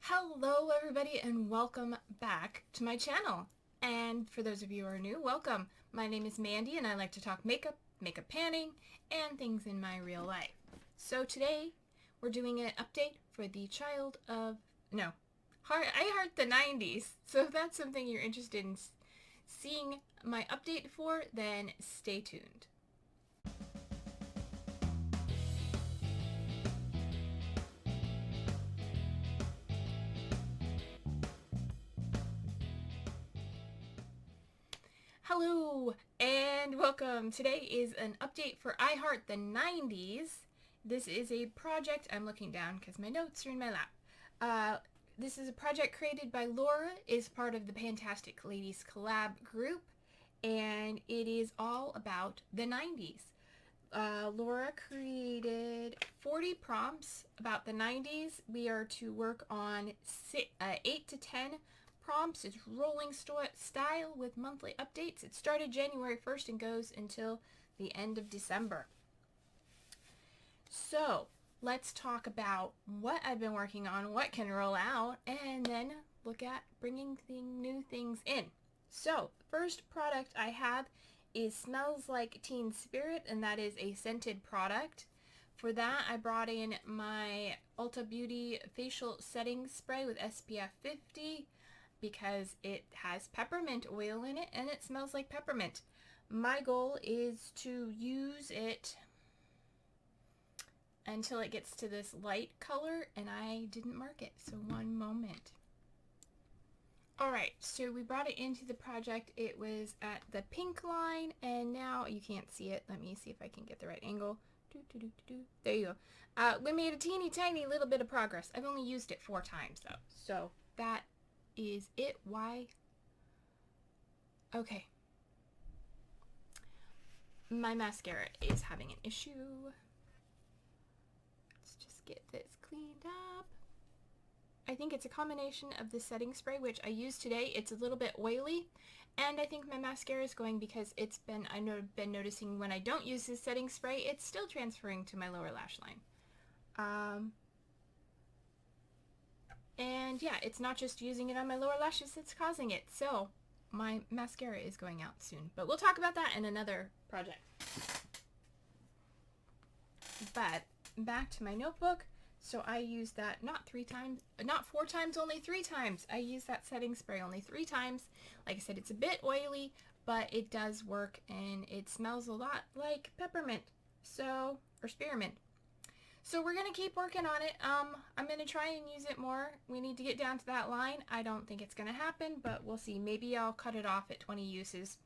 Hello everybody and welcome back to my channel. And for those of you who are new, welcome. My name is Mandy and I like to talk makeup, makeup panning, and things in my real life. So today we're doing an update for the I Heart the 90s. So if that's something you're interested in seeing my update for, then stay tuned. Hello and welcome. Today is an update for I Heart the 90s. This is a project, I'm looking down because my notes are in my lap. This is a project created by Laura, is part of the Fantastic Ladies collab group, and it is all about the 90s. Laura created 40 prompts about the 90s. We are to work on 8 to 10 prompts. It's rolling style with monthly updates. It started January 1st and goes until the end of December. So let's talk about what I've been working on, what can roll out, and then look at bringing new things in. So first product I have is Smells Like Teen Spirit, and that is a scented product. For that, I brought in my Ulta Beauty facial setting spray with SPF 50 because it has peppermint oil in it and it smells like peppermint. My goal is to use it until it gets to this light color, and I didn't mark it, so one moment. Alright, so we brought it into the project. It was at the pink line, and now you can't see it. Let me see if I can get the right angle. There you go. We made a teeny tiny little bit of progress. I've only used it 4 times though, so that is it. Why? Okay. My mascara is having an issue. Let's just get this cleaned up. I think it's a combination of the setting spray, which I used today. It's a little bit oily, and I think my mascara is going because I've been noticing when I don't use this setting spray, it's still transferring to my lower lash line. And yeah, it's not just using it on my lower lashes that's causing it. So my mascara is going out soon, but we'll talk about that in another project. But back to my notebook. So I used that not 4 times, only 3 times. I used that setting spray only 3 times. Like I said, it's a bit oily, but it does work, and it smells a lot like peppermint, or spearmint. So we're going to keep working on it. I'm going to try and use it more. We need to get down to that line. I don't think it's going to happen, but we'll see. Maybe I'll cut it off at 20 uses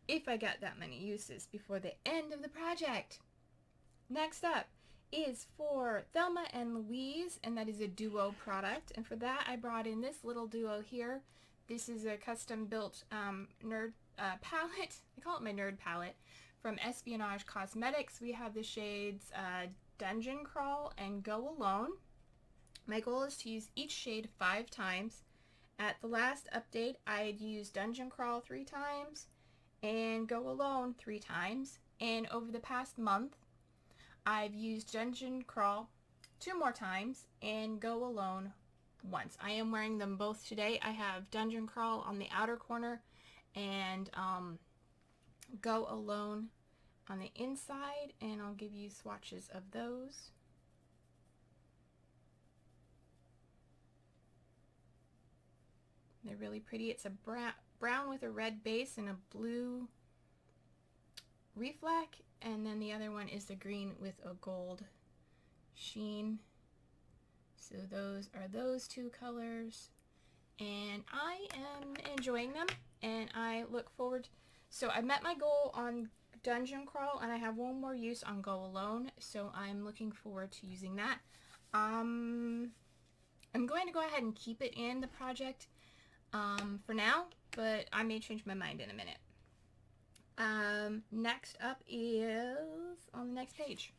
if I get that many uses before the end of the project. Next up is for Thelma and Louise, and that is a duo product. And for that, I brought in this little duo here. This is a custom built nerd palette. I call it my nerd palette from Espionage Cosmetics. We have the shades Dungeon Crawl and Go Alone. My goal is to use each shade 5 times. At the last update, I had used Dungeon Crawl 3 times and Go Alone 3 times. And over the past month, I've used Dungeon Crawl 2 more times and Go Alone once. I am wearing them both today. I have Dungeon Crawl on the outer corner and Go Alone on the inside, and I'll give you swatches of those. They're really pretty. It's a brown with a red base and a blue reflect, and then the other one is the green with a gold sheen. So those are those 2 colors, and I am enjoying them, and I look forward. So I met my goal on Dungeon Crawl, and I have 1 more use on Go Alone, so I'm looking forward to using that. I'm going to go ahead and keep it in the project for now, but I may change my mind in a minute. Next up is on the next page.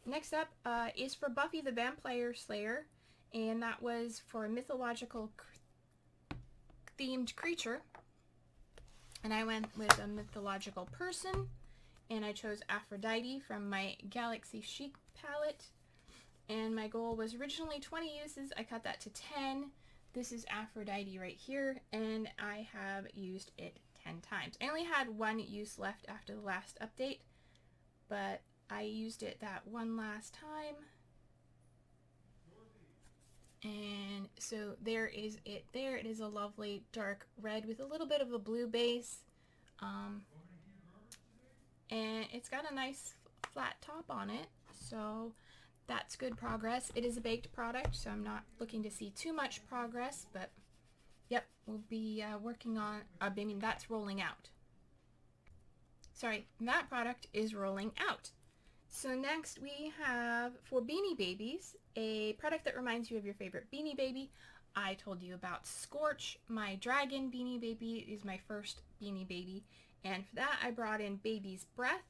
Next up is for Buffy the Vampire Slayer, and that was for a mythological themed creature. And I went with a mythological person, and I chose Aphrodite from my Galaxy Chic palette. And my goal was originally 20 uses. I cut that to 10. This is Aphrodite right here, and I have used it 10 times. I only had one use left after the last update, but I used it that one last time. And so there is it there. It is a lovely dark red with a little bit of a blue base. And it's got a nice flat top on it, so that's good progress. It is a baked product, so I'm not looking to see too much progress, but yep, we'll be working on, I mean, that's rolling out. Sorry, that product is rolling out. So next we have, for Beanie Babies, a product that reminds you of your favorite Beanie Baby. I told you about Scorch. My dragon Beanie Baby is my first Beanie Baby. And for that I brought in Baby's Breath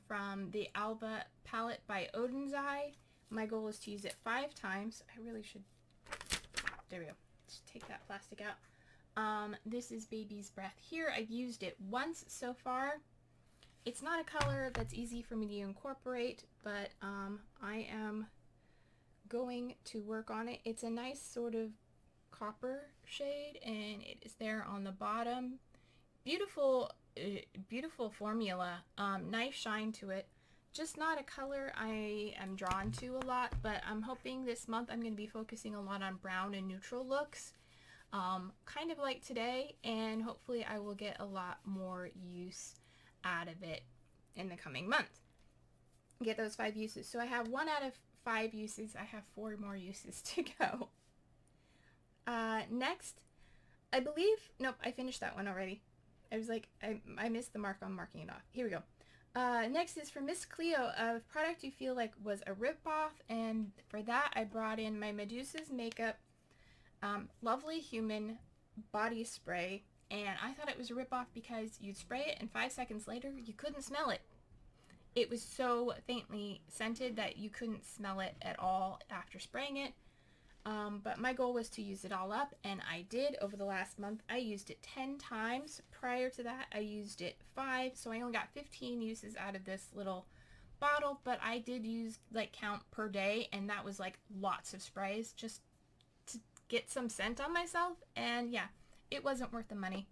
from the Alba palette by Odin's Eye. My goal is to use it 5 times. I really should, there we go. Just take that plastic out. This is Baby's Breath here. I've used it once so far. It's not a color that's easy for me to incorporate, but I am going to work on it. It's a nice sort of copper shade, and it is there on the bottom. Beautiful, beautiful formula. Nice shine to it. Just not a color I am drawn to a lot, but I'm hoping this month I'm going to be focusing a lot on brown and neutral looks, kind of like today, and hopefully I will get a lot more use out of it in the coming month. Get those 5 uses. So I have 1 out of 5 uses. I have 4 more uses to go. Next, I believe, nope, I finished that one already. I was like, I missed the mark on marking it off. Here we go. Next is for Miss Cleo, a product you feel like was a rip-off, and for that I brought in my Medusa's Makeup Lovely Human Body Spray, and I thought it was a rip-off because you'd spray it and 5 seconds later you couldn't smell it. It was so faintly scented that you couldn't smell it at all after spraying it. But my goal was to use it all up, and I did. Over the last month I used it 10 times. Prior to that I used it 5, so I only got 15 uses out of this little bottle, but I did use like count per day, and that was like lots of sprays just to get some scent on myself, and yeah, it wasn't worth the money.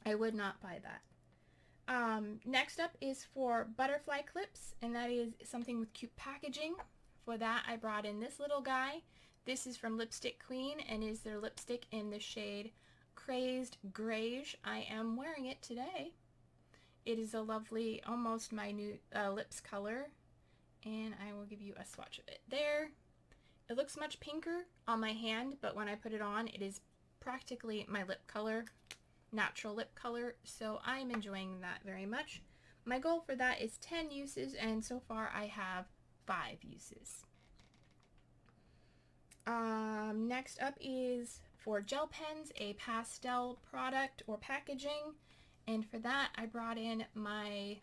I would not buy that. Next up is for butterfly clips, and that is something with cute packaging. For that I brought in this little guy. This is from Lipstick Queen, and is their lipstick in the shade Crazed Greige. I am wearing it today. It is a lovely, almost my new lips color, and I will give you a swatch of it there. It looks much pinker on my hand, but when I put it on, it is practically my lip color, natural lip color, so I'm enjoying that very much. My goal for that is 10 uses, and so far I have 5 uses. Next up is for gel pens, a pastel product or packaging, and for that I brought in my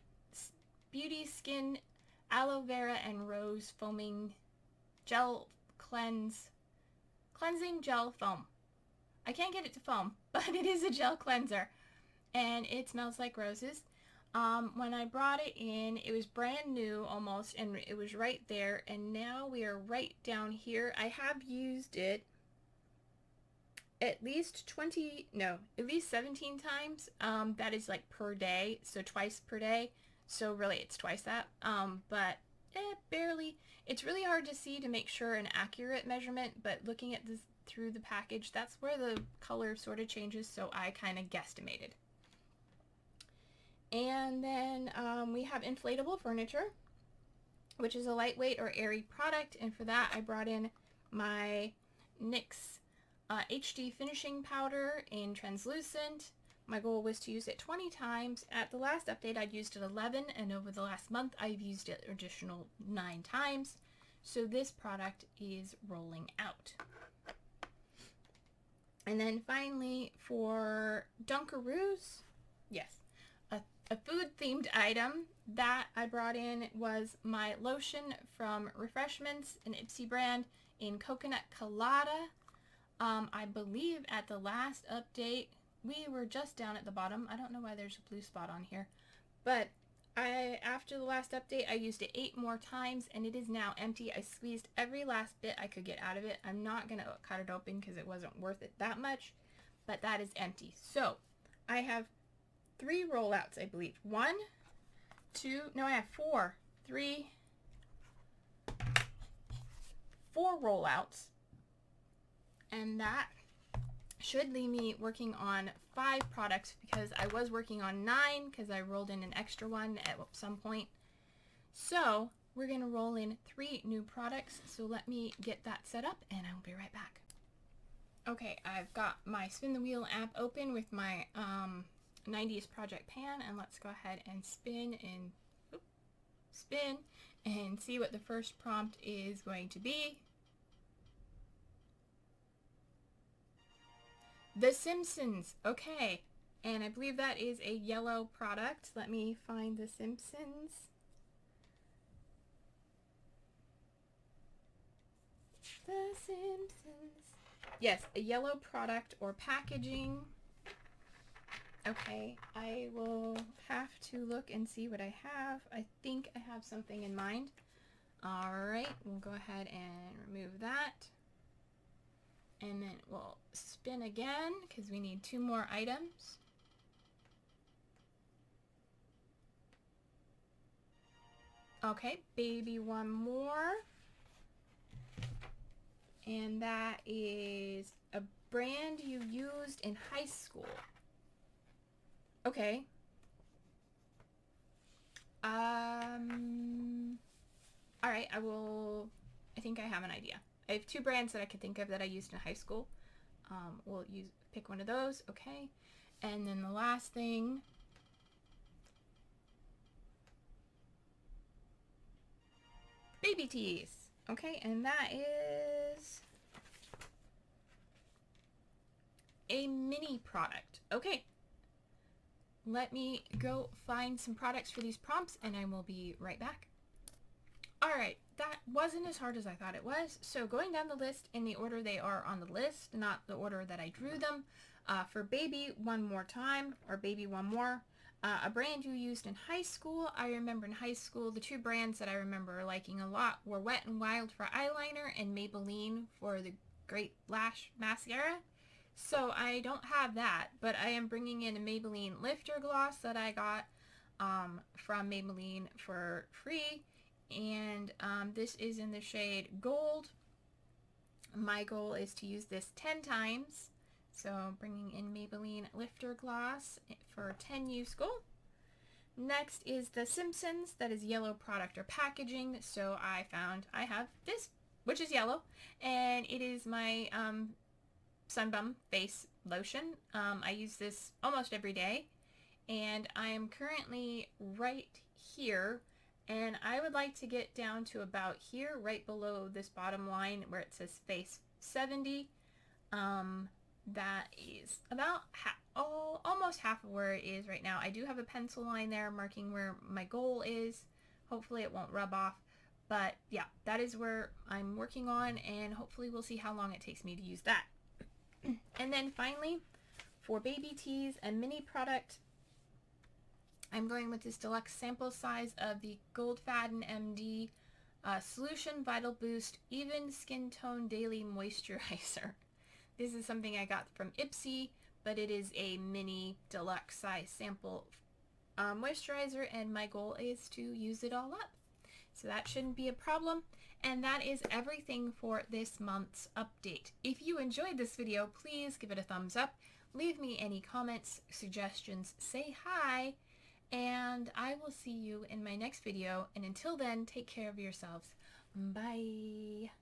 Beauty Skin Aloe Vera and Rose Foaming Gel Cleansing Gel Foam. I can't get it to foam, but it is a gel cleanser, and it smells like roses. When I brought it in, it was brand new almost, and it was right there, and now we are right down here. I have used it at least 17 times. That is like per day, so twice per day, so really it's twice that, but barely. It's really hard to see to make sure an accurate measurement, but looking at this through the package, that's where the color sort of changes, so I kind of guesstimated. And then we have Inflatable Furniture, which is a lightweight or airy product, and for that I brought in my NYX HD Finishing Powder in Translucent. My goal was to use it 20 times. At the last update I'd used it 11, and over the last month I've used it additional 9 times. So this product is rolling out. And then finally for Dunkaroos, yes, a food-themed item that I brought in was my lotion from Refreshments, an Ipsy brand, in Coconut Colada. I believe at the last update we were just down at the bottom. I don't know why there's a blue spot on here, but After the last update, I used it 8 more times, and it is now empty. I squeezed every last bit I could get out of it. I'm not going to cut it open because it wasn't worth it that much, but that is empty. So, I have 3 rollouts, I believe. 1, 2, no, I have 4. 4 rollouts, and that should leave me working on 5 products because I was working on 9 because I rolled in an extra one at some point. So we're going to roll in 3 new products. So let me get that set up and I will be right back. Okay, I've got my Spin the Wheel app open with my 90s project pan, and let's go ahead and spin and see what the first prompt is going to be. The Simpsons. Okay, and I believe that is a yellow product. Let me find the Simpsons. The Simpsons. Yes, a yellow product or packaging. Okay, I will have to look and see what I have. I think I have something in mind. Alright, we'll go ahead and remove that. And then we'll spin again because we need 2 more items. Okay, baby, 1 more. And that is a brand you used in high school. Okay. Alright, I think I have an idea. I have 2 brands that I could think of that I used in high school. We'll pick one of those, okay. And then the last thing, baby tees, okay, and that is a mini product. Okay, let me go find some products for these prompts and I will be right back. Alright, that wasn't as hard as I thought it was. So going down the list in the order they are on the list, not the order that I drew them. For baby, 1 more time, or baby 1 more. A brand you used in high school. I remember in high school, the 2 brands that I remember liking a lot were Wet n Wild for eyeliner and Maybelline for the Great Lash Mascara. So I don't have that, but I am bringing in a Maybelline Lifter Gloss that I got from Maybelline for free. And this is in the shade Gold. My goal is to use this 10 times. So bringing in Maybelline Lifter Gloss for 10 use goal. Next is the Simpsons. That is yellow product or packaging. So I have this, which is yellow. And it is my Sunbum face lotion. I use this almost every day. And I am currently right here. And I would like to get down to about here, right below this bottom line where it says face 70. That is about almost half of where it is right now. I do have a pencil line there marking where my goal is. Hopefully it won't rub off. But yeah, that is where I'm working on, and hopefully we'll see how long it takes me to use that. And then finally, for baby tees and mini product, I'm going with this deluxe sample size of the Goldfaden MD Solution Vital Boost Even Skin Tone Daily Moisturizer. This is something I got from Ipsy, but it is a mini deluxe size sample moisturizer, and my goal is to use it all up. So that shouldn't be a problem. And that is everything for this month's update. If you enjoyed this video, please give it a thumbs up. Leave me any comments, suggestions, say hi. And I will see you in my next video. And until then, take care of yourselves. Bye.